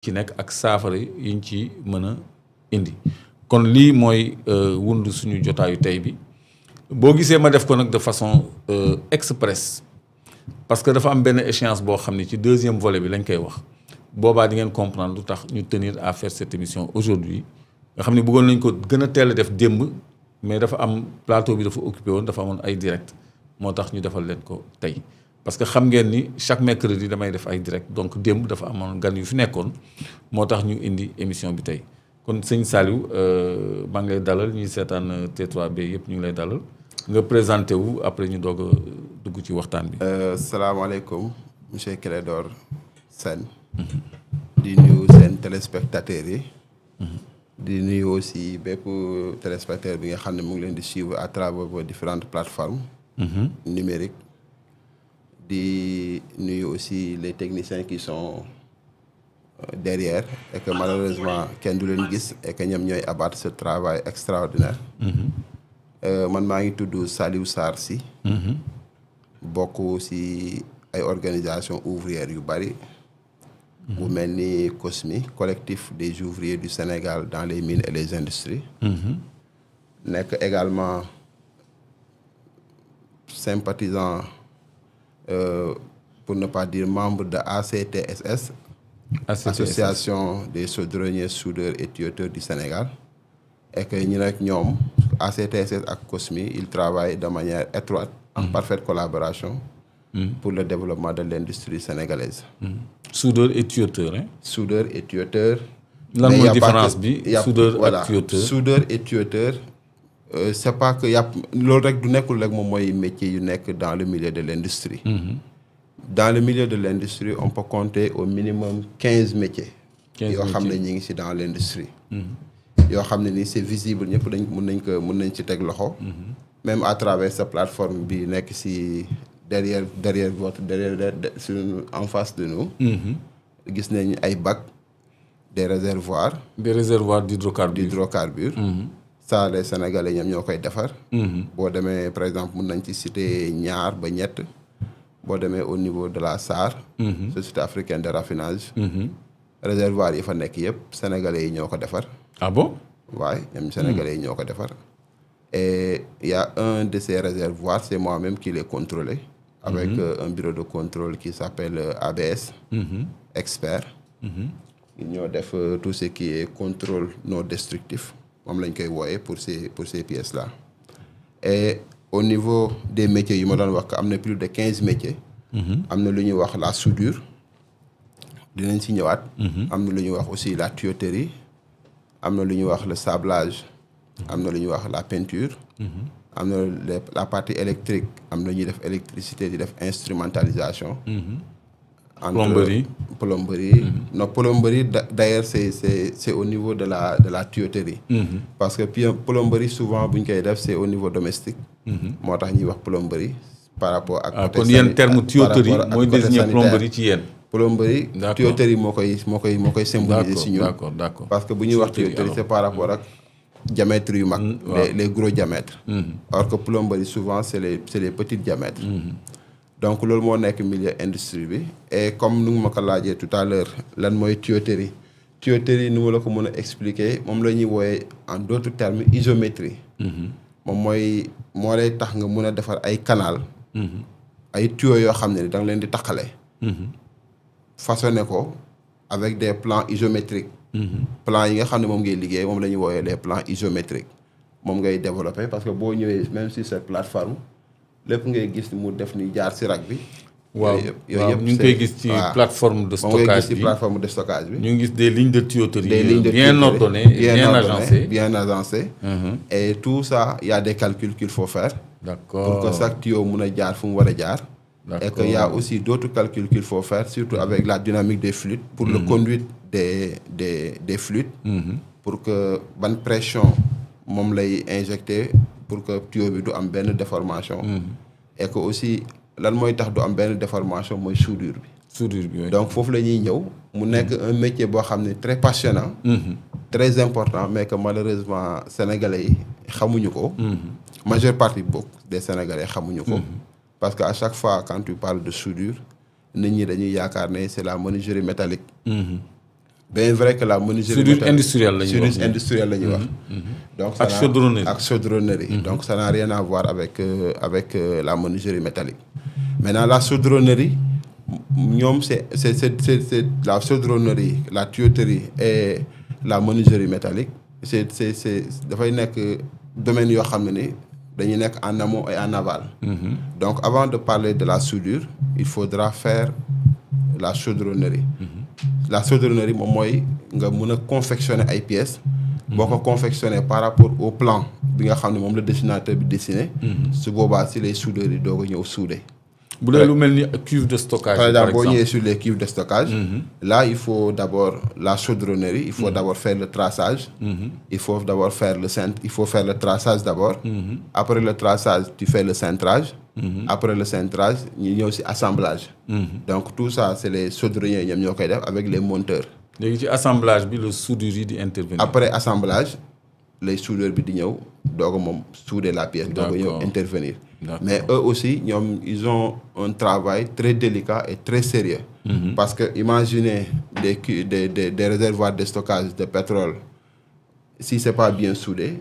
ci nekk ak saafara yiñ ci mën a indi kon lii mooy wundu suñu jotaayu tey bi boo gisee ma def ko nag de façon express parce que dafa am benn échéance boo xam ne ci deuxième volet bi lañ koy wax boobaa di ngeen comprendre lu tax ñu tenir à faire cette émission aujourd'hui nga xam ne bëggoon nañ ko gën a teel a def démb mais dafa am plateau bi dafa occupé woon dafa amoon ay direct moo tax ñu defal leen ko tey parce que xam ngeen ni chaque mercredi damay def ay direct donc démb dafa amoon gan yu fi nekkoon moo tax ñu indi émission bi tey kon sëñ Saliou maa ngi lay dalal ñuy seetaan T3B yëpp ñu ngi lay dalal nga présenté wu après ñu doog a dugg ci waxtaan bi. salaamaaleykum monsieur Clédor Sène. di nuyu seen téléspectateurs yi. di nuyu aussi bépp téléspectateur bi nga xam ne mu ngi leen di suivre à travers vos différentes plateformes. numériques. di nuyu aussi les techniciens qui sont derrière et que malheureusement kenn du leen gis et que ñoom ñooy abattre ce travail extraordinaire. man maa ngi tudd Saliou Sarr Sy. bokk ci ay organisations ouvrières yu bari. bu mel ni COSMI collectif des ouvriers du Sénégal dans les mines et les industries. nekk également sympathisant. Pour ne pas dire membre de ACTSS, Association des chaudronniers, soudeurs et tuyauteurs du Sénégal, et que ñu nekk ñoom ACTSS ak COSMI ils travaillent de manière étroite en parfaite collaboration pour le développement de l'industrie sénégalaise. Soudeur et tuyateur, hein? Soudeur et tuyateur. Lan mooy différence bi soudeur ak tuyateur. Soudeur et tuyateur. C'est pas que loolu rek du nekkul rek moom mooy métier yu nekk dans le milieu de l'industrie. Dans le milieu de l'industrie on peut compter au minimum 15 métiers. yoo xam ne ñi ngi ci dans l'industrie. yoo xam ne ni c'est visible ñëpp dañ mën nañ ci teg loxo. même à travers sa plateforme bi nekk ci derrière en face de nous. gis nañ ay bacs des réservoirs. des réservoirs d'hydrocarbures. Ça les Sénégalais ñoom ñoo koy defar. boo demee par exemple mën nañ ci citer ñaar ba ñett. boo demee au niveau de la SAR. Société africaine de raffinage. réservoir yi fa nekk yëpp Sénégalais yi ñoo ko defar. Ah bon? waaye ñoom Sénégalais yi ñoo ko defar. et il y a un de ces réservoirs c'est moi-même qui l'ai contrôlé. avec un bureau de contrôle qui s'appelle ABS. expert. ñoo def tout ce qui est contrôle non destructif. moom lañ koy wooyee pour ces pièces là. et au niveau des métiers yu ma doon wax am na plus de 15 métiers. am na lu ñuy wax la soudure. dinañ ci ñëwaat. am na lu ñuy wax aussi la tuyauterie. am na lu ñuy wax le sablage. am na lu ñuy wax la peinture. am na la partie électrique am na ñuy def électricité di def instrumentalisation. Plomberie. Non, plomberie d'ailleurs c'est au niveau de la tuyauterie. Parce que plomberie souvent bu ñu koy def c'est au niveau domestique. moo tax ñuy wax plomberie par rapport ak. kon yéen terme tuyauterie mooy désigner plomberie ci yéen. plomberie tuyauterie moo koy symboliser ci ñun. d'accord parce que bu ñuy wax tuyauterie c'est par rapport ak diamètres yu mag. les gros diamètres. alors que plomberie souvent c'est les petits diamètres. donc loolu moo nekk milieu industrie bi et comme nu ma ko laajee tout à l'heure lan mooy tuyauterie nu ma la ko mën a expliquer moom la ñuy wooyee en d'autres termes isométrie. moom moo lay tax nga mën a defar ay canal. ay tuyaux yoo xam ne da nga leen di taqale. façonné ko avec des plans isométriques. plans yi nga xam ne moom ngay liggéey moom la ñuy wooyee les plans isométriques moom ngay développer parce que boo ñëwee même si cette plateforme. lépp ngay gis mu def ni jaar ci rack bi. waaw yëpp ñu ngi koy gis ci plateforme de stockage bi. ñu ngi gis des lignes de tuyauterie bien ordonnées bien agencées. et tout ça il y a des calculs qu'il faut faire. D'accord. pour que chaque tuyau mun a jaar fu mu war a jaar. et que y a aussi d'autres calculs qu'il faut faire surtout avec la dynamique des fluides. pour le conduite des fluides. pour que ban pression moom lay injecter. pour que tuyau bi du am benn déformation. et que aussi lan mooy tax du am benn déformation mooy soudure bi. donc foofu la ñuy ñëw mu nekk un métier boo xam ne très passionnant. très important mais que malheureusement sénégalais yi xamuñu ko. majeure partie bokk des sénégalais xamuñu ko. parce que à chaque fois quand tu parles de soudure nit ñi dañuy yaakaar ne c'est la menuiserie métallique. bien vrai que la menuiserie soudure industrielle la ñuy wax soudure industrielle la ñuy wax. Donc ak chaudronnerie ak chaudronnerie. Donc ça n'a rien à voir avec la menuiserie métallique. Maintenant la chaudronnerie ñoom c'est la chaudronnerie, la tuyauterie et la menuiserie métallique c'est dafay nekk domaine yoo xam ne ni dañuy nekk en amont et en aval. Donc avant de parler de la soudure il faudra faire la chaudronnerie. La chaudronnerie moom mooy nga mën a confectionner ay pièces. boo ko confectionner par rapport au plan bi nga xam ne moom la dessinateur bi dessiné. su boobaa si les soudeurs yi doog a ñëw souder. bu dee lu mel ni cuve de stockage. par exemple boo ñëwee sur les cuves de stockage. Là il faut d'abord la chaudronnerie. Il faut d'abord faire le traçage. Il faut d'abord faire le traçage d'abord. Après le traçage tu fais le cintrage. Après le cintrage ñu ñëw ci assemblage. Donc tout ça c'est les chaudronniers ñoom ñoo koy def avec les monteurs. léegi ci assemblage bi le soudeur yi di intervenir. Après assemblage les soudeurs bi di ñëw doog a moom souder la pièce. doog a ñëw intervenir. Mais eux aussi ñoom ils ont un travail très délicat et très sérieux. Parce que imaginez des réservoirs de stockage de pétrole si c'est pas bien soudé.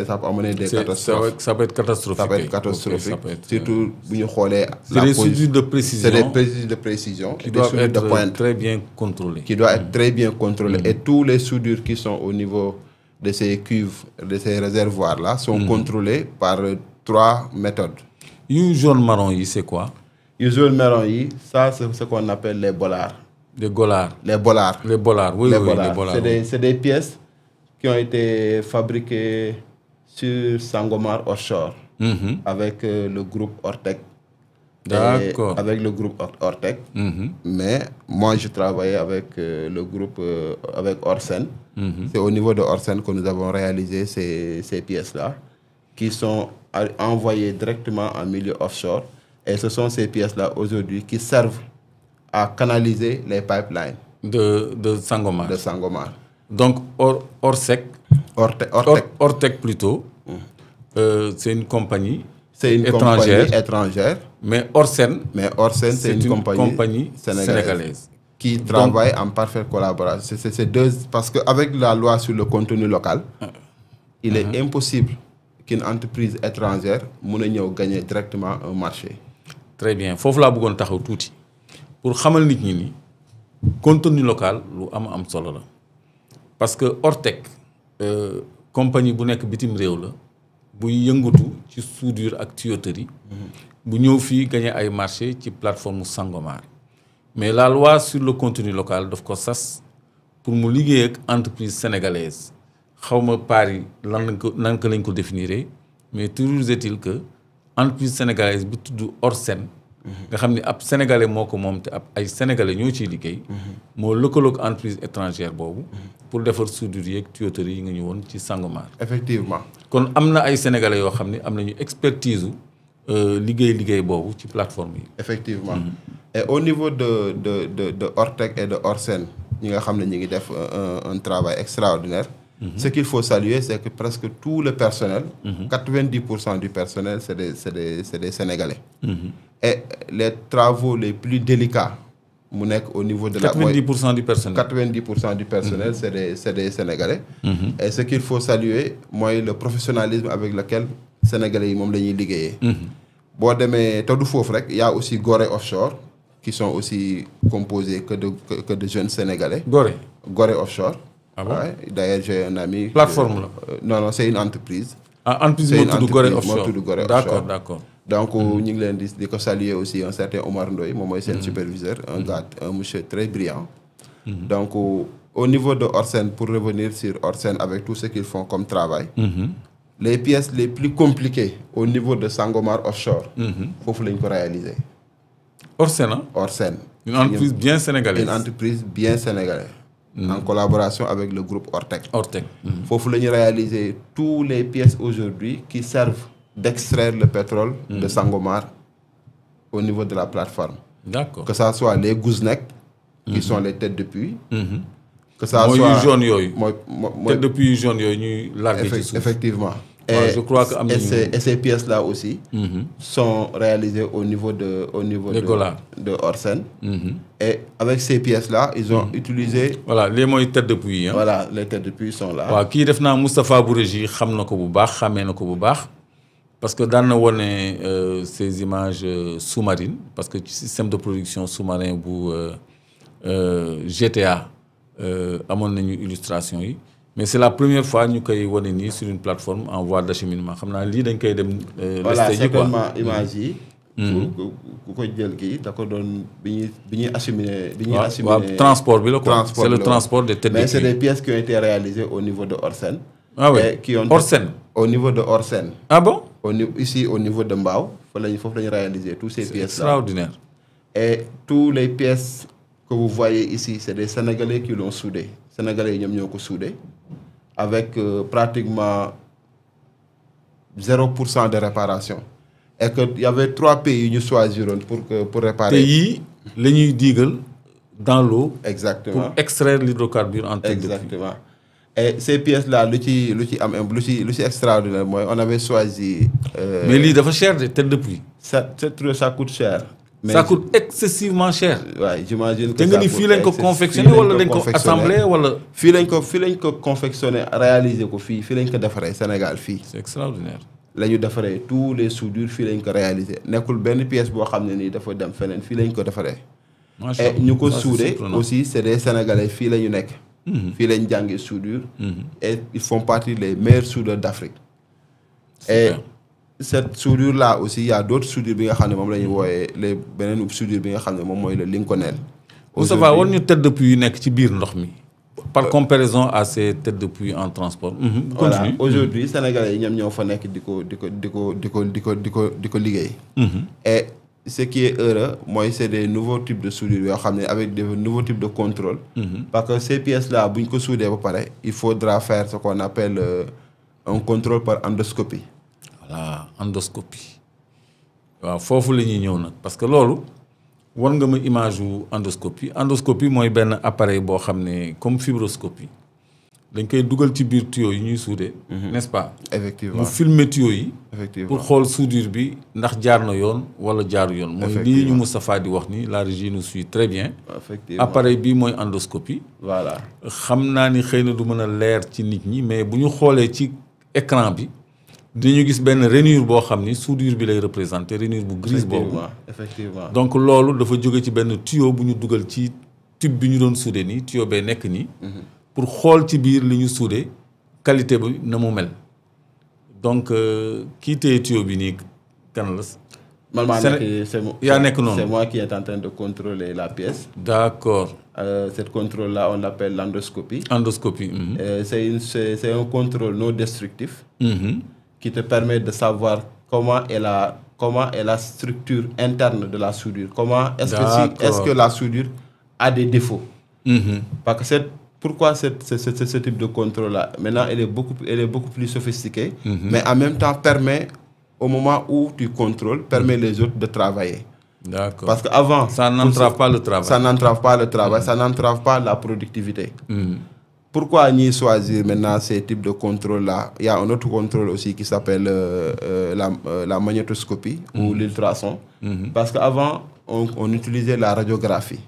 Ça peut amener des catastrophes. Ça peut être catastrophique. Ça peut être catastrophique. Okay, surtout bu ñu xoolee. C'est des soudures de précision. C'est des soudures de précision. Qui doivent être très bien contrôlées. Qui doivent être très bien contrôlées. Et tous les soudures qui sont au niveau de ces cuves, de ces réservoirs-là, sont contrôlées par 3 méthodes. Yu jaune marron yi c'est quoi? Yu jaune marron yi, ça c'est ce qu'on appelle les bollards. Les bollards. Les bollards. Les bollards, oui, les oui, bollards. Les bollards. C'est des pièces qui ont été fabriquées sur Sangomar Offshore avec le groupe Ortec. D'accord. Avec le groupe Ortec. Mais moi je travaillais avec le groupe avec Orsen. C'est au niveau de Orsen que nous avons réalisé ces pièces-là qui sont envoyées directement en milieu offshore. Et ce sont ces pièces-là aujourd'hui qui servent à canaliser les pipelines. De Sangomar. De Sangomar. Donc Ortec. Ortec plutôt. C'est une compagnie. C'est une compagnie étrangère. Mais Orsen. C'est une compagnie sénégalaise. Qui travaille en parfaite collaboration. C'est deux, parce qu'avec la loi sur le contenu local, il est impossible qu'une entreprise étrangère puisse gagner directement un marché. Très bien. Foofu laa bëggoon taxaw tuuti pour xamal nit ñi ni contenu local lu am solo la parce que Ortec compagnie bu nekk bitim réew la buy yëngatu ci soudure ak tuyauterie bu ñëw fii gagner ay marché ci plateforme Sangomar mais la loi sur le contenu local daf ko sas pour mu liggéey ak entreprise sénégalaise xawma Paris nan lañ ko définir mais toujours est-il que entreprise sénégalaise bi tudd Orsen nga xam ni ab sénégalais moo ko moom te ab ay sénégalais ñoo ciy liggéey moo lëkkaloog entreprise étrangère boobu pour defar soudure yeeg tuyauterie yi nga ñu woon ci Sangomar. Effectivement. kon am na ay sénégalais yoo xam ne am nañu expertise liggéey boobu ci plateforme yi. Effectivement. Et au niveau de Ortec et de Orsen ñi nga xam ne ñi ngi def un travail extraordinaire. Ce qu'il faut saluer, c'est que presque tout le personnel, 90% du personnel, c'est des Sénégalais. Et les travaux les plus délicats, au niveau de 90% du personnel. 90% du personnel, c'est des Sénégalais. Et ce qu'il faut saluer, moi, le professionnalisme avec lequel les Sénégalais ont liggéey. Bon, il y a aussi Gorée Offshore, qui sont aussi composés que de jeunes Sénégalais. Gorée Offshore. Ah bon? Ouais. D'ailleurs, j'ai un ami. Plateforme là? Non, c'est une entreprise. Ah, entreprise de Gorée Offshore. D'accord. Donc, nous avons salué aussi un certain Omar Ndoye, moi, c'est un superviseur, un monsieur très brillant. Donc, au niveau de Orsen, pour revenir sur Orsen avec tout ce qu'ils font comme travail, les pièces les plus compliquées au niveau de Sangomar Offshore, il faut les réaliser. Orsen, hein? Orsen. Une entreprise bien sénégalaise. Une entreprise bien sénégalaise. En collaboration avec le groupe Ortec. Il faut réaliser toutes les pièces aujourd'hui qui servent d'extraire le pétrole de Sangomar au niveau de la plateforme. D'accord. Que ce soit les goosenecks, qui sont les têtes de puits, que ça soit... Têtes de puits jaunes, ñuy largué ci suuf. Effectivement. je crois que et ces pièces-là aussi sont réalisées au niveau de Orsen. Et avec ces pièces-là, ils ont utilisé... Voilà, les moyens têtes de puits. Hein? Voilà, les têtes de puits sont là. Voilà, qui def na Moustapha Bouréji, xamna ko bu baax, xamé na ko bu baax. Parce que dans ces images sous-marines, parce que le système de production sous-marin pour GTA a une illustration. Mais c'est la première fois que nous avons sur une plateforme en voie d'acheminement. Voilà, certainement image. Transport, c'est le transport des têtes de puits. Mais c'est des pièces qui ont été réalisées au niveau de Orsen. Ah oui, Orsen. Au niveau de Orsen. Ah bon? Ici, au niveau de Mbao, il faut réaliser toutes ces pièces-là. Extraordinaire. Et toutes les pièces que vous voyez ici, c'est des Sénégalais qui l'ont soudé. Sénégalais, ils ont soudé. Avec pratiquement 0% de réparation. Et qu'il y avait 3 pays qui nous choisiront pour réparer. Pays, les Deagle dans l'eau. Exactement. Pour extraire l'hydrocarbure en tête de puits. Exactement. Et ces pièces-là, c'est extraordinaire. On avait choisi... mais l'île est cher, des têtes de puits. Ça coûte cher. Mais ça coûte excessivement cher. Oui, j'imagine que ça coûte excessivement cher. Confectionné ou assemblé ou fii lañ ko confectionné réalisé ko fii lañ ko defaree Sénégal fii. C'est extraordinaire. La ñu defaree tous les soudures fii lañ ko réalisé nekkul benn pièce boo xam ne nii dafa dem feneen fii lañ ko defaree. Et ñu ko soudé aussi c'est des Sénégalais fii la ñu nekk. Fii lañ jàngee soudure. Et ils font partie des meilleurs soudeurs d'Afrique. Et cette soudure là aussi il y a d'autres soudures bi nga xam ne moom la ñuy wooyee les beneen soudure bi nga xam ne moom mooy le Lincolnel. Ça va war ñu tête de puits yu nekk ci biir ndox mi. Par comparaison à ces têtes de puits en transport. Voilà. Aujourd'hui Sénégalais yi ñoom ñoo fa nekk di ko liggéey. Et ce qui est heureux mooy c'est des nouveaux types de soudure yoo xam ne avec des nouveaux types de contrôle. Parce que ces pièces là bu ñu ko soudé ba pare il faudra faire ce qu'on appelle un contrôle par endoscopie. Voilà, endoscopie. waaw foofu la ñuy ñëw nag parce que loolu war nga ma image wu endoscopie. Endoscopie mooy benn appareil boo xam ne comme fibroscopie dañ koy dugal ci biir tuyau yi ñuy soudé. N'est-ce pas? Effectivement mu filmer tuyau yi. Effectivement pour xool soudure bi ndax jaar na yoon wala jaaru yoon. mooy lii ñu Moustapha di wax ni la régie nous suit très bien. Effectivement appareil bii mooy endoscopie. Voilà xam naa ni xëy na du mën a leer ci nit ñi mais bu ñu xoolee ci écran bi. dañu gis benn rainure boo xam ni soudure bi lay représenté rainure bu grise boobu. Effectivement donc loolu dafa jóge ci benn tuyau bu ñu dugal ci tube bi ñu doon soudé nii tuyau bee nekk nii. pour xool ci biir li ñu soudé qualité bi na mu mel. donc kii téye tuyau bi nii kan la. c'est moi qui est en train de contrôler la pièce. D'accord. Cette contrôle-là, on l'appelle l'endoscopie. Endoscopie. C'est un contrôle non destructif qui te permet de savoir comment est la structure interne de la soudure. Est-ce que la soudure a des défauts? Parce que pourquoi ce type de contrôle-là? Maintenant, elle est beaucoup plus sophistiquée, mais en même temps permet, au moment où tu contrôles, permet les autres de travailler. D'accord. Parce qu'avant... Ça n'entrave pas le travail. Ça n'entrave pas le travail, ça n'entrave pas la productivité. Pourquoi nous choisir maintenant ces types de contrôle-là? Il y a un autre contrôle aussi qui s'appelle la magnétoscopie ou l'ultrason. Parce qu'avant, on utilisait la radiographie.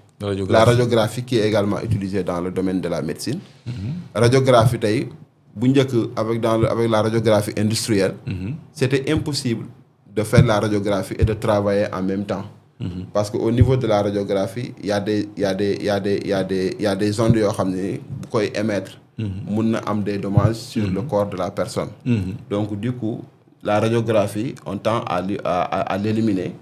La radiographie qui est également utilisée dans le domaine de la médecine. Radiographie, avec la radiographie industrielle, c'était impossible de faire la radiographie et de travailler en même temps. Parce qu'au niveau de la radiographie, il y a des ondes qui peuvent émettre des dommages sur le corps de la personne. Donc du coup, la radiographie, on tend à l'éliminer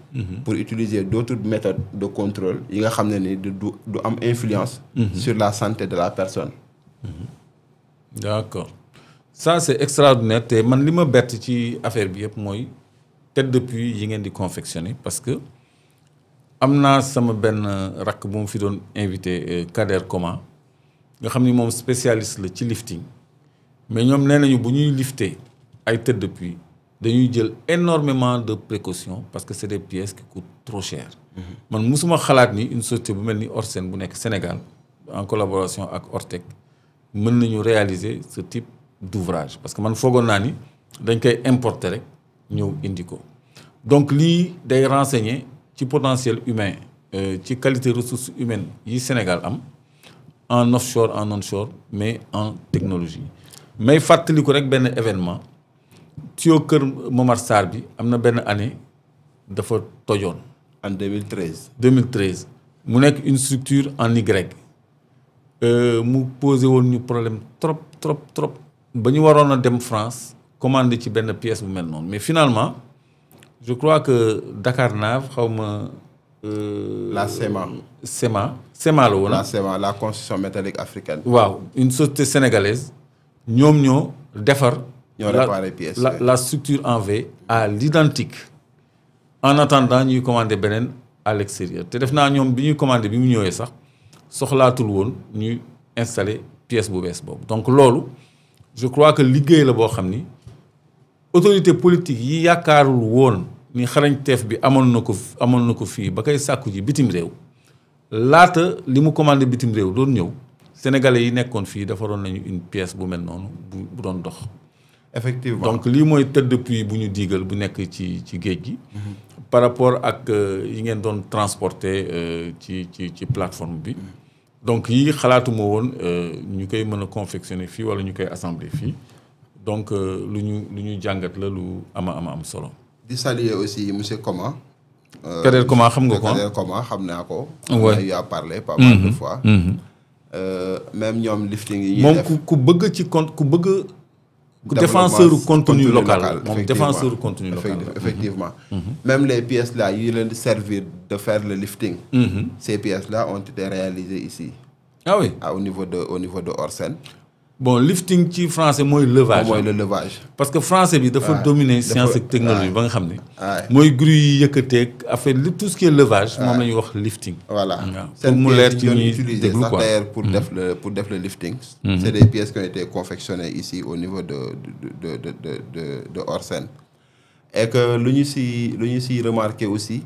pour utiliser d'autres méthodes de contrôle qui ont influence sur la santé de la personne. D'accord. Ça, c'est extraordinaire. Et man, li ma bett ci affaire bi yëpp mooy tête de puits yi ngeen di confectionner parce que am naa sama benn rakk bu mu fi doon invité Kader Koma nga xam ni moom spécialiste la ci lifting mais ñoom nee nañu bu ñuy lifter ay tête de puits dañuy jël énormément de précautions parce que c'est des pièces qui coûtent trop cher. Man musuma xalaat ni une société bu mel ni Orsen bu nekk Sénégal en collaboration avec Ortec mën nañu réaliser ce type d'ouvrage parce que man foogoon naa ni dañ koy importer rek ñëw indi ko donc lii day renseigner ci potentiel humain ci qualité ressources humaines yi Sénégal am en offshore en onshore mais en technologie mais fàttali ko rek benn événement tuyau Kër Momar Sarr bi am na benn année dafa tojoon. en 2013. 2013 mu nekk une structure en Y mu posé woon ñu problème trop ba ñu waroon a dem France commandé ci benn pièce bu mel noonu mais finalement je crois que Dakarnave xaw ma. la SEMA la woon. la SEMA la construction métallique africaine. waaw une société sénégalaise ñoom ñoo defar. ñoo réparé pièces la structure en V à l'identique en attendant ñuy commandé beneen à l'extérieur te def naa ñoom bi ñuy commandé bi mu ñëwee sax soxlaatul woon ñuy installer pièce bu bees boobu donc loolu je crois que liggéey la boo xam ni autorité politique yi yaakaarul woon ni xarañteef bi amoon na ko fii ba koy sàkku ji bitim réew laata li mu commandé bitim réew doon ñëw sénégalais yi nekkoon fii defaroon nañu une pièce bu mel noonu bu doon dox. effectivement donc lii mooy tëdd puits bu ñu diigal bu nekk ci géej gi. par rapport ak yi ngeen doon transporter ci plateforme bi. donc yii xalaatuma woon ñu koy mën a confectionner fii wala ñu koy assembler fii donc lu ñu jàngat la lu am solo. di saluer aussi monsieur Koma. Kader Koma xam nga ko Kader Koma xam naa ko. on a eu à parler pas mal de fois. même ñoom lifting yi ñuy def moom ku bëgg ci compte ku bëgg. défenseur contenu local moom défenseur contenu local effectivement. Même les pièces là yu leen di servir de faire le lifting. Ces pièces là ont été réalisées ici. Ah oui. Au niveau de Orsen. Bon lifting ci français mooy levage. mooy le levage. parce que français bi dafa dominer science ak technologie ba nga xam ne. mooy grue yi yëkkateeg affaire tout ce qui est levage. moom la ñuy wax lifting. voilà pour mu leer ci ñuy déglu quoi d'ailleurs pour def le lifting. c'est des pièces qui ont été confectionnées ici au niveau de Orsen. et que lu ñu si remarqué aussi.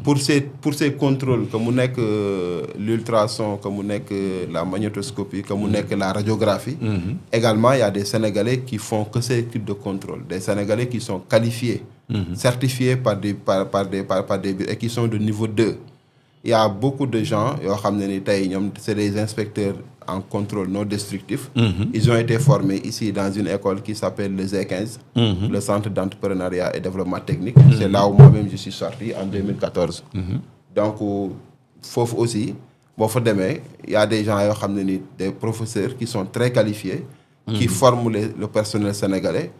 pour ces contrôles que mu nekk l'ultrason que mu nekk la magnétoscopie que mu nekk la radiographie. Également il y a des Sénégalais qui font que ces types de contrôles, des Sénégalais qui sont qualifiés, certifiés par des et qui sont de niveau 2. Il y a beaucoup de gens yoo xam ne ni tey ñoom c'est des inspecteurs en contrôle non destructif. Ils ont été formés ici dans une école qui s'appelle le Z15, le Centre d'entrepreneuriat et développement technique. C'est là où moi-même je suis sorti en 2014. Donc foofu aussi boo fa demee il y a des gens yoo xam ne ni des professeurs qui sont très qualifiés. Qui forment le personnel sénégalais.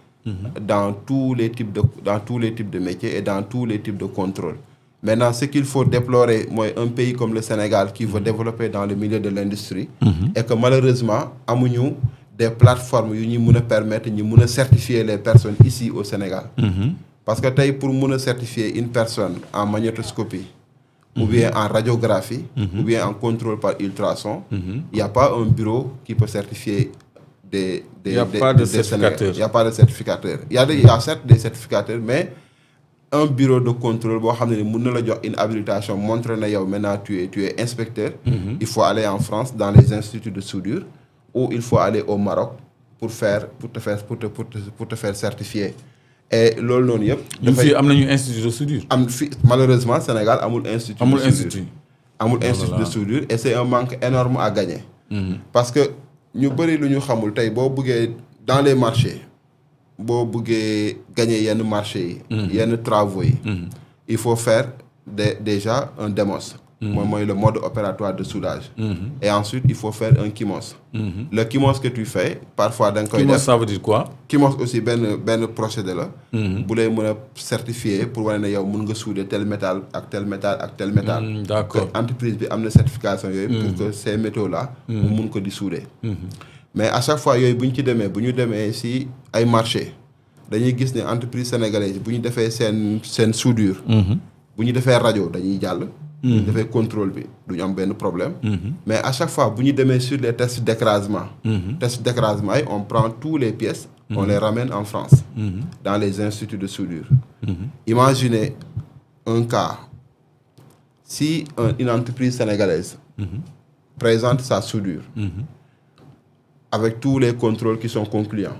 Dans tous les types de métiers et dans tous les types de contrôles. Maintenant, ce qu'il faut déplorer, moi, un pays comme le Sénégal qui veut développer dans le milieu de l'industrie, et que malheureusement, amuñu des plateformes qui nous permettent de certifier les personnes ici au Sénégal. Parce que pour nous certifier une personne en magnétoscopie, ou bien en radiographie, ou bien en contrôle par ultrason, il n'y a pas un bureau qui peut certifier il n'y a pas de certificateur. Il n'y a pas de certificateur. Il y a certes des certificateurs, mais un bureau de contrôle boo xam ne mën na la jox une habilitation montre na yow maintenant tu es inspecteur. Il faut aller en France dans les instituts de soudure ou il faut aller au Maroc pour te faire certifier. Et loolu noonu yëpp. ñu fii am nañu institut de soudure. Malheureusement Sénégal amul institut. amul institut de soudure et c'est un manque énorme à gagner. Parce que ñu bëri lu ñu xamul tey boo bëggee dans les marchés. boo bëggee gagner yenn marché yi yenn travaux yi il faut faire déjà un démos mooy le mode opératoire de soudage et ensuite il faut faire un KIMOS le KIMOS que tu fais parfois da nga koy def KIMOS ça veut dire quoi KIMOS aussi benn procédé la bu lay mën a certifier pour wane ne yow mën nga souder tel métal ak tel métal ak tel métal d'accord entreprise bi am na certification yooyu pour que ces métaux là mu mun ko di souder mais à chaque fois yooyu bu ñu demee si ay marché dañuy gis ne entreprise sénégalaise bu ñu defee seen soudure bu ñu defee rajo dañuy jàll bu ñu defee contrôle bi du ñu am benn problème mais à chaque fois bu ñu demee sur les tests d'écrasement tests d'écrasement yi on prend tous les pièces on les ramène en France dans les instituts de soudure imaginez un cas si une entreprise sénégalaise présente sa soudure avec tous les contrôles qui sont concluants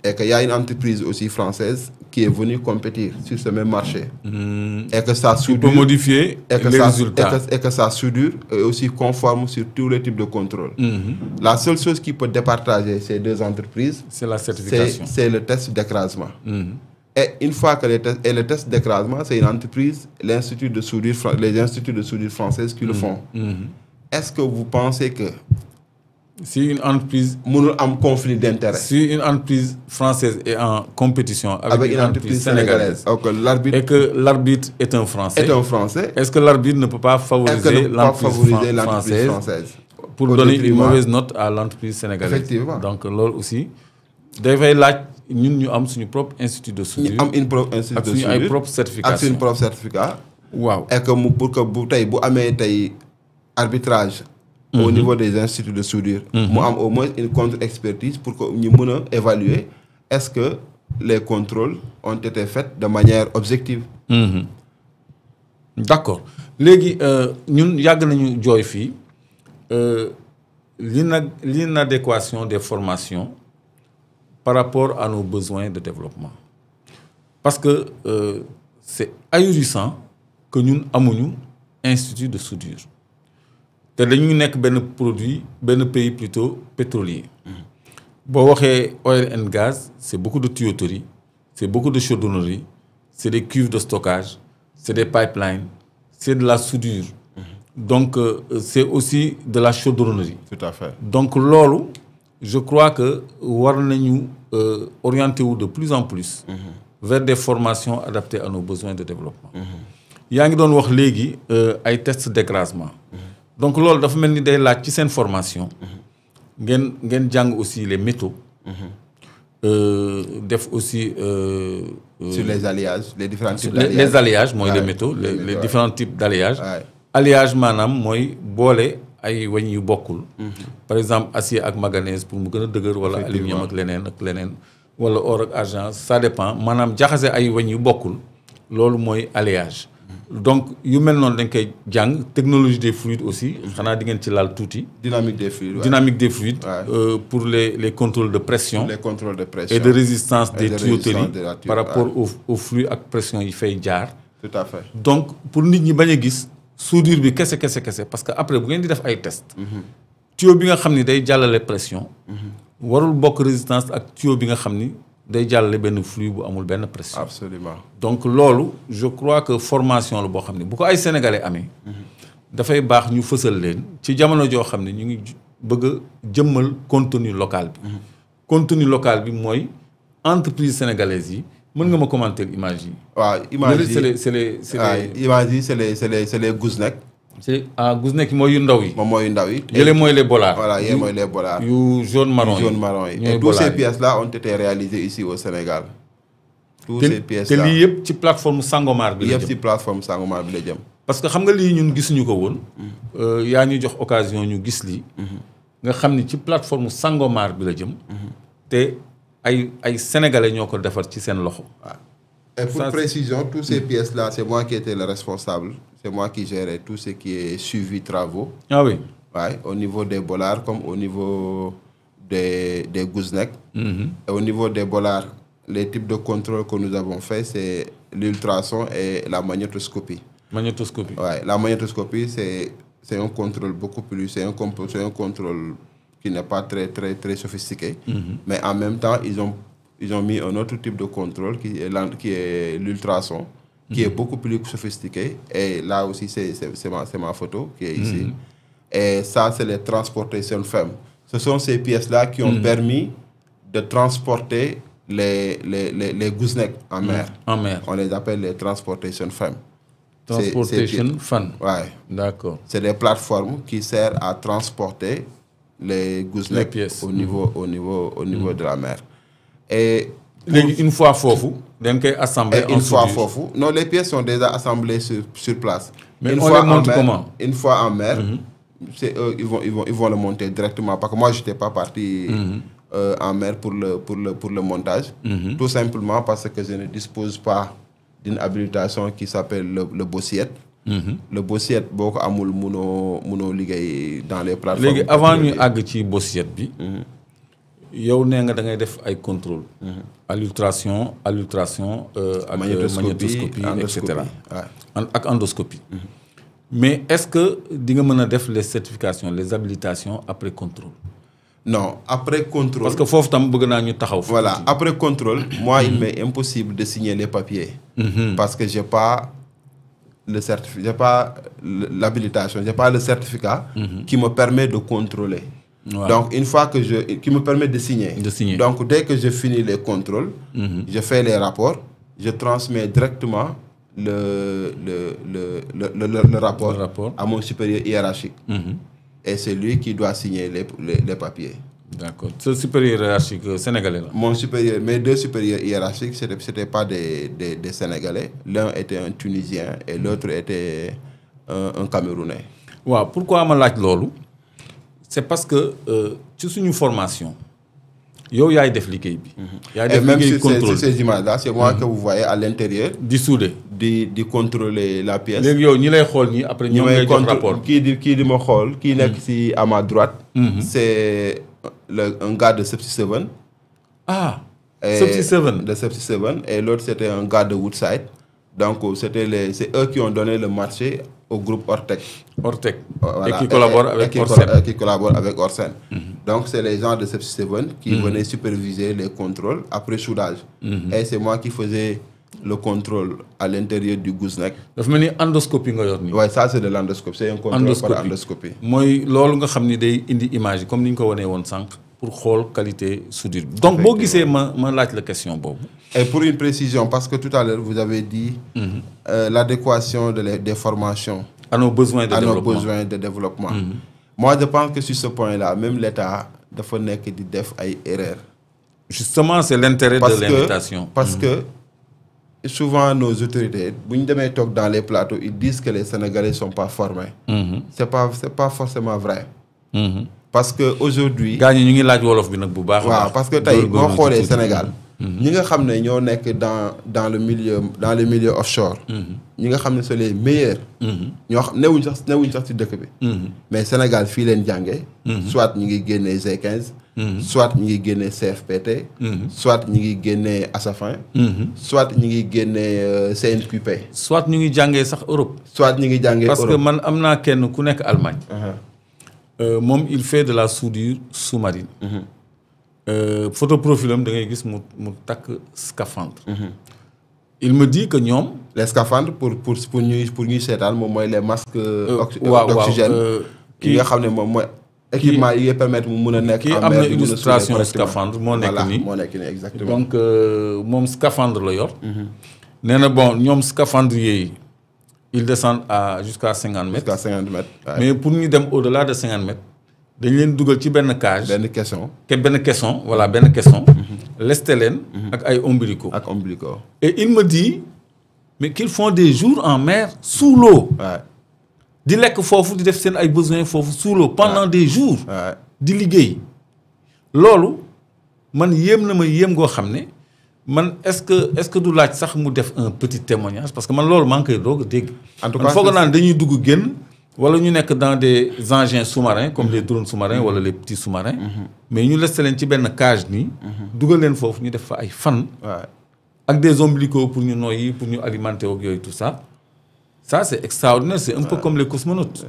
et qu'il y a une entreprise aussi française qui est venue compétir sur ce même marché. Et que sa soudure... peut modifier les résultats. Et que sa soudure est aussi conforme sur tous les types de contrôle. La seule chose qui peut départager ces deux entreprises, c'est la certification. C'est le test d'écrasement. Et une fois que le test d'écrasement, c'est une entreprise, les instituts de soudure françaises qui le font. Est-ce que vous pensez que si une entreprise mënul am conflit d'intérêt, si une entreprise française est en compétition avec une entreprise sénégalaise et que l'arbitre est un Français, est-ce que l'arbitre ne peut pas favoriser l'entreprise française pour donner une mauvaise note à l'entreprise sénégalaise? Effectivement. Donc loolu aussi dafay laaj ñun ñu am suñu propre institut de soudure, ñu am une propre institut de soudure ak suñu ay propre certification, ak suñu propre certificat. waaw. Et que pour que bu tey bu amee tey arbitrage au niveau des instituts de soudure, mu am au moins une contre-expertise pour que ñu mën a évaluer est-ce que les contrôles ont été faits de manière objective. D'accord. Léegi ñun yàgg nañu jooy fii l'inadéquation des formations par rapport à nos besoins de développement. Parce que c'est ahurissant que ñun amuñu institut de soudure. te dañu nekk benn pays plutôt pétrolier. boo waxee oil and gaz c'est beaucoup de tuyauterie, c'est beaucoup de chaudronnerie, c'est des cuves de stockage, c'est des pipelines, c'est de la soudure. Donc c'est aussi de la chaudronnerie. Tout à fait. Donc loolu je crois que war nañu orienter wu de plus en plus vers des formations adaptées à nos besoins de développement. yaa ngi doon wax léegi ay tests d'écrasement. Donc loolu dafa mel ni day laaj ci seen formation ngeen jàng aussi les métaux, def aussi sur les alliages, les différents types d'alliages. Les alliages mooy les métaux, les différents types d'alliages. Alliage maanaam mooy boole ay weñ yu bokkul. Par exemple acier ak manganèse pour mu gën a dëgër, wala aluminium ak leneen wala or ak argent, ça dépend. Maanaam jaxase ay weñ yu bokkul loolu mooy alliage. Donc yu mel noonu dañ koy jàng. Technologie des fluides aussi xanaa di ngeen ci laal tuuti. Dynamique des fluides. Dynamique des fluides. Pour les contrôles de pression. Les contrôles de pression. Et de résistance des tuyauteries par rapport au flux ak pression yi fay jaar. Tout à fait. Donc pour nit ñi bañ a gis soudure bi kese parce que après bu ngeen di def ay test tuyau bi nga xam ni day jàllale pression warul bokk résistance ak tuyau bi nga xam ni day jàllale benn flux bu amul benn pression. Absolument. Donc loolu je crois que formation la boo xam ni bu ko ay sénégalais amee dafay baax ñu fësal leen ci jamono joo xam ne ñu ngi bëgg a jëmmal contenu local bi. Contenu local bi mooy entreprise sénégalaise yi. Mën nga ma commenter image yi. waaw image yi c'est les Gousnek. Gousnek mooy yu ndaw yi. moom mooy yu ndaw yi. yële mooy les bollards. Voilà yële mooy les bollards. yu jaune marron yi. Et toutes ces pièces là ont été réalisées ici au Sénégal. Toutes ces pièces là te lii yëpp ci plateforme Sangomar bi la jëm. yëpp ci plateforme Sangomar bi la jëm. parce que xam nga lii ñun gisuñu ko woon. yaa ñu jox occasion ñu gis lii. nga xam ni ci plateforme Sangomar bi la jëm. te ay sénégalais ñoo ko defar ci seen loxo. Et pour précision, toutes ces pièces-là, c'est moi qui étais le responsable. C'est moi qui gérais tout ce qui est suivi travaux. Ah oui. Ouais, au niveau des bollards comme au niveau des Gousnek. Et au niveau des bollards, les types de contrôle que nous avons fait, c'est l'ultrason et la magnétoscopie. Magnétoscopie. Ouais, la magnétoscopie, c'est un contrôle beaucoup plus... C'est un contrôle qui n'est pas très sophistiqué. Mais en même temps, ils ont mis un autre type de contrôle qui est l'ultrason, qui est beaucoup plus sophistiqué. Et là aussi, c'est ma photo qui est ici. Et ça, c'est les transportation femmes. Ce sont ces pièces-là qui ont permis de transporter les Gousnek en mer. En mer. On les appelle les transportation femmes. Transportation femmes. Ouais. D'accord. C'est des plateformes qui servent à transporter les Gousnek au niveau de la mer. Et une fois fofu, donc assemblé une fois fofu. Non, les pièces sont déjà assemblées sur place. Mais on les monte comment? Une fois en mer, c'est eux, ils vont le monter directement. Parce que moi, je n'étais pas parti en mer pour le montage. Tout simplement parce que je ne dispose pas d'une habilitation qui s'appelle le bossiette. Le bossiette, beaucoup amul muno liggéey dans les plateformes. Avant ñu ag ci bossiette bi. yow nee nga da ngay def ay contrôle. à l'ultrason ak magnétoscopie et cetera. ak endoscopie. mais est-ce que di nga mën a def les certifications les habilitations après contrôle. Non, après contrôle. Parce que foofu tam bëgg naa ñu taxaw. Voilà, après contrôle, moi, il m'est impossible de signer les papiers. Parce que j'ai pas le certificat, j'ai pas l'habilitation, j'ai pas le certificat qui me permet de contrôler. Voilà. Donc, une fois que qui me permet de signer. Donc, dès que je finis les contrôles, je fais les rapports, je transmets directement le rapport à mon supérieur hiérarchique. Et c'est lui qui doit signer les papiers. D'accord. Ce supérieur hiérarchique sénégalais là. Mon supérieur, mes deux supérieurs hiérarchiques, c'était pas des Sénégalais. L'un était un Tunisien et l'autre était un Camerounais. Ouais, pourquoi je laaj lolu? C'est parce que ci une formation. Yow yaay def liggéey bi. Et même sur ces images-là, c'est moi que vous voyez à l'intérieur. Di soudé. Di contrôler la pièce. Léegi yow ñi lay xool ñi après ñoom ngay jox rapport. Kii di ma xool kii nekk ci à ma droite. C'est un gars de Sepsi 7. Ah. Sepsi 7. De Sepsi 7 et l'autre c'était un gars de Woodside. Donc c'est eux qui ont donné le marché au groupe Ortec. Ortec. Voilà. Et qui collabore avec Orsen. Qui collabore avec Orsen. Donc c'est les gens de Sepsi 7 qui venaient superviser les contrôles après soudage. Et c'est moi qui faisais le contrôle à l'intérieur du gooseneck. dafa mel ni endoscopie nga yor nii. Ouais, ça c'est de l'endoscopie, c'est un contrôle par endoscopie. mooy loolu nga xam ni day indi image comme ni ñu ko wanee woon sànq pour xool qualité soudure bi. donc boo gisee ma laaj la question boobu. Et pour une précision, parce que tout à l'heure vous avez dit l'adéquation des formations à nos besoins de développement. Moi je pense que sur ce point-là, même l'État dafa nekk di def ay erreurs. Justement, c'est l'intérêt de l'invitation. Parce que souvent nos autorités, dans les plateaux, ils disent que les Sénégalais ne sont pas formés. C'est pas forcément vrai. Parce qu'aujourd'hui... parce que dans le Sénégal, nous savons dans le milieu offshore, nous savons que c'est les meilleurs. Nous savons mais le Sénégal, soit nous avons gagné Z15, soit nous avons gagné CFPT, soit nous avons gagné Assafin, soit nous avons gagné CNQP. Soit nous avons gagné Europe. Soit nous avons gagné Europe. Parce que moi, je suis en Allemagne. Il fait de la soudure sous-marine. Photoprofil, da ngay gis mu tak scaphandre. Il me dit que ñom les scaphandres pour ñuy sétal mom moy les masques d'oxygène qui nga xamné mom moy équipement yi permettre mu mëna nek en mer illustration scaphandre mo nek ni exactement. Donc mom scaphandre la yor. Néna bon ñom scaphandre yi ils descendent jusqu'à 50 mètres. Jusqu'à 50 mètres. Ouais. Mais pour ñu dem au-delà de 50 mètres, dañ leen duggal ci benn cage. Benn caisson. Benn caisson, voilà, benn caisson. Lesté leen ak ay ombilico. Ak ombilico. Et il me dit mais qu'ils font des jours en mer sous l'eau. Ouais. Di lekk fofu di def seen ay besoins fofu sous l'eau pendant des jours. Ouais. Di liggéey. Loolu man yéem na ma yéem goo xam ne man est-ce que du laaj sax mu def un petit témoignage parce que man loolu maa ngi koy doog a dégg. En tout cas man foog naa dañuy dugg génn wala ñu nekk dans des engins sous-marins comme les drones sous-marins wala les petits sous-marins. Mais ñu laissé leen ci benn cage nii. dugal leen foofu ñu def fa ay fan. Avec des ombilicaux pour nous noyer, pour nous alimenter et tout ça. Ça, c'est extraordinaire. C'est un peu comme les cosmonautes.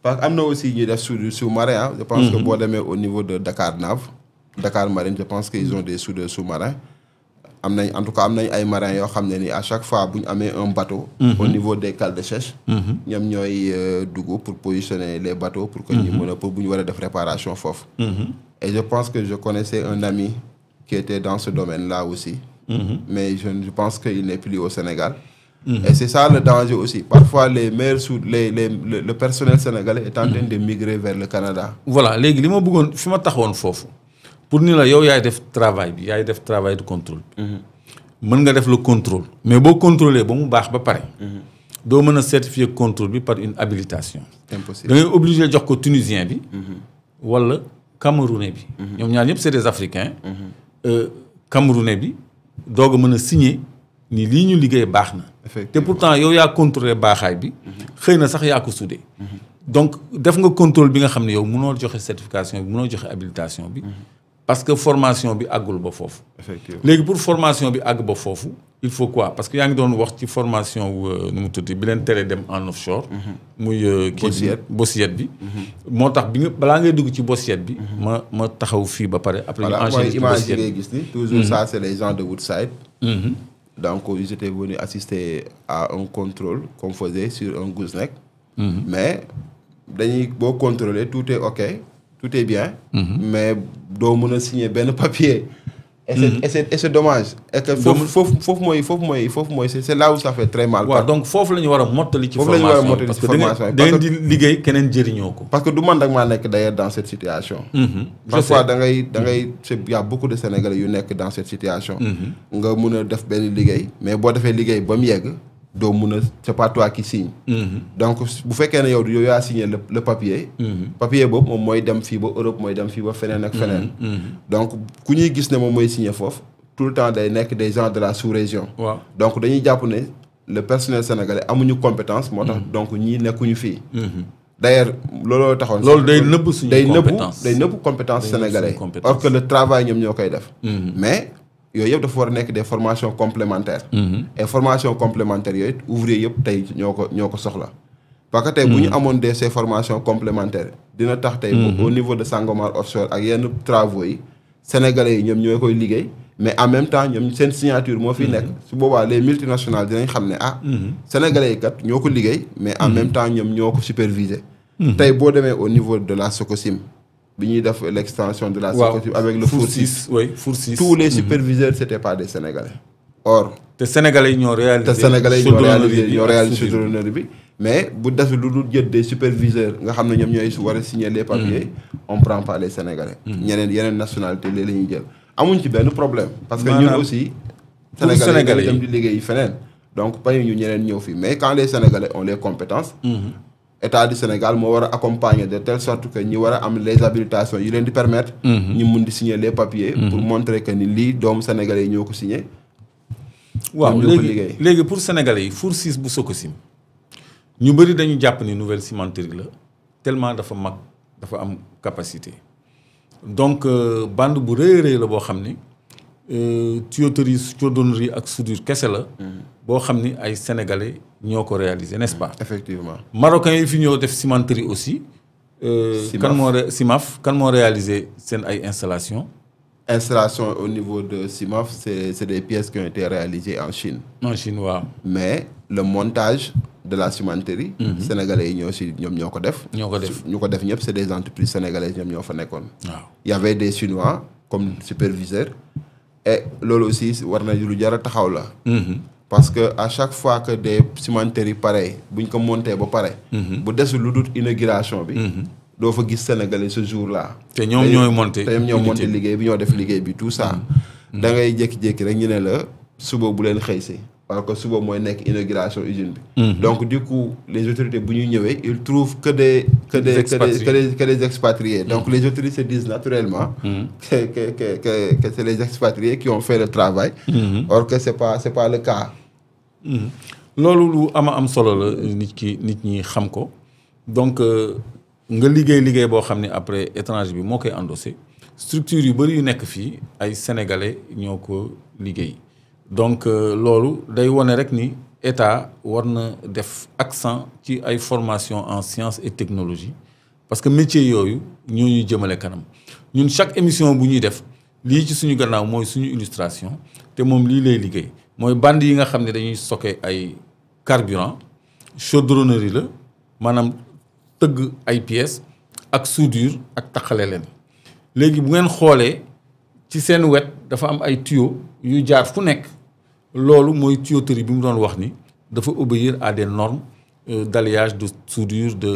Parce qu'il y a aussi des sous-marins. Je pense que au niveau de Dakar Nav, Dakar Marine, je pense qu'ils ont des sous-marins. En tout cas, il y a des marins qui, à chaque fois qu'ils ont un bateau, au niveau des cales de sèche, ils ont pour positionner les bateaux pour que nous puissions des réparations. Et je pense que je connaissais un ami qui était dans ce domaine-là aussi. Mais je pense qu'il n'est plus au Sénégal. Et c'est ça le danger aussi. Parfois, le personnel sénégalais est en train de migrer vers le Canada. Voilà, les gens qui ont fait pour nous, il y a des travail, il y a des travail de contrôle. Vous avez le contrôle. Mais si vous contrôlez, vous devez certifier le contrôle par une habilitation. Impossible. Vous êtes obligé de dire que les Tunisiens ou les Camerounais, c'est des Africains. Camerounais, doog a mën a signer ni lii ñu liggéey baax na. te pourtant yow yaa contrôlé baaxaay bi. xëy na sax yaa ko soudé. donc def nga contrôle bi nga xam ne yow mënoo joxe certification bi mënoo joxe habilitation bi. parce que formation bi àggul ba foofu. effectivement léegi pour formation bi àgg ba foofu il faut quoi parce que yaa ngi doon wax ci formation wu nu mu tudd bi leen tere dem en offshore. muy kii bi Bosiyet bi. moo tax bi nga balaa ngay dugg ci Bosiyet bi. ma taxaw fii ba pare. après ñu enchaîner ci Bosiyet bi ngay gis ni toujours ça c'est les gens de Woodside. Donc ils étaient venus assister à un contrôle qu'on faisait sur un gooseneck. Mais dañuy boo contrôler tout est ok tout est bien. Mais doo mën a signer benn papier. Et c'est dommage. Et que foofu mooy c'est là où ça fait très mal. waaw donc foofu la ñu war a mottali ci formation parce que da ngeen di liggéey keneen jëriñoo ko. parce que du man rek maa nekk d'ailleurs dans cette situation. Parfois da ngay y a beaucoup de Sénégalais yu nekk dans cette situation. nga mun a def benn liggéey mais boo defee liggéey ba mu yegg doo mun a c'est pas toi qui signe. Donc bu fekkee ne yow yaa signé le papier. papier boobu moom mooy dem fii ba Europe mooy dem fii ba feneen ak feneen. Donc ku ñuy gis ne moom mooy signé foofu tout le temps day nekk des gens de la sous-région. waaw donc dañuy jàpp ne le personnel sénégalais amuñu compétence. moo tax donc ñii nekkuñu fii. D'ailleurs looloo taxoon. loolu day nëbb suñu compétence day nëbb compétence sénégalais. Or que le travail ñoom ñoo koy def. Mais yooyu yëpp dafa war a nekk des formations complémentaires. Et formation complémentaires yooyu ouvrier yëpp tey ñoo ko soxla. parce que tey bu ñu amoon ces formations complémentaires dina tax tey au niveau de Sangomar offshore ak yenn travaux yi sénégalais yi ñoom ñoo koy liggéey mais en même temps ñoom seen signature moo fi nekk su boobaa les multinationales dinañ xam ne sénégalais yi kat ñoo ko liggéey mais en même temps ñoom ñoo ko superviser. tey boo demee au niveau de la Sococim bi ñuy def l'extension de la Sococim avec le Four 6 tous les superviseurs c'était pas des sénégalais. Or te sénégalais yi ñoo réalisé chaudronnerie bi mais bu def lu dul jël des superviseurs nga xam ne ñoom ñooy war a signer les papiers on prend pas les sénégalais. yeneen nationalité léegi la ñuy jël amuñ ci benn problème. parce que ñun aussi sénégalais yi dem di liggéey feneen donc pañu ñu ñeneen ñëw fi mais quand les sénégalais ont les compétences. État du Sénégal moo war a accompagner de telle sorte que ñi war a am les habilitations yi leen di permettre. ñu mun di signer les papiers. pour montrer que ni lii doomu sénégalais yi ñoo ko signer. waaw léegi pour sénégalais yi Four 6 bu Sococim ñu bëri dañu jàpp ni nouvelle cimenterie la tellement dafa mag dafa am capacité donc bande bu rëy la boo xam ni tuyauterie chaudronnerie ak soudure kese la. boo xam ni ay sénégalais ñoo ko réalisé n'est-ce pas. Effectivement marocains yi fi ñëw def cimenterie aussi. CIMAF kan moo réalisé seen ay installations. Installation au niveau de CIMAF c'est des pièces qui ont été réalisées en Chine. En Chine waaw. Mais le montage de la cimenterie. sénégalais yi ñoo ko def. ñu ko def ñëpp c'est des entreprises sénégalaises ñoom ñoo fa nekkoon. waaw y avait des Chinois comme superviseurs. Et loolu aussi war na lu jar a taxaw la. parce que à chaque fois que des cimenteries pareilles buñ ko monté ba pare. bu desul lu dul inauguration bi. doo fa gis sénégalais ce jour-là. te ñoom ñooy monté liggéey bi ñoo def liggéey bi tout ça. da ngay jékki-jékki rek ñu ne la suba bu leen xëy si parce que suba mooy nekk inauguration usine bi. donc du coup les autorités bu ñuy ñëwee ils trouvent que des expatriés. Donc les autorités se disent naturellement. que c'est les expatriés qui ont fait le travail. Or que c'est pas le cas. loolu lu am solo la nit ñi xam ko donc. nga liggéey boo xam ne après étranger bi moo koy endossé structure yu bëri yu nekk fii ay sénégalais ñoo ko liggéey donc loolu day wone rek ni état war na def accent ci ay formation en sciences et technologie parce que métier yooyu ñoo ñuy jëmale kanam ñun chaque émission bu ñuy def lii ci suñu gannaaw mooy suñu illustration te moom lii lay liggéey mooy bande yi nga xam ne dañuy stocké ay carburant chaudronnerie la maanaam tëgg ay pièces ak soudure ak taxale leen léegi bu ngeen xoolee ci seen wet dafa am ay tuyaux yu jaar fu nekk loolu mooy tuyauterie bi mu doon wax ni dafa obéir à des normes d'alliage de soudure de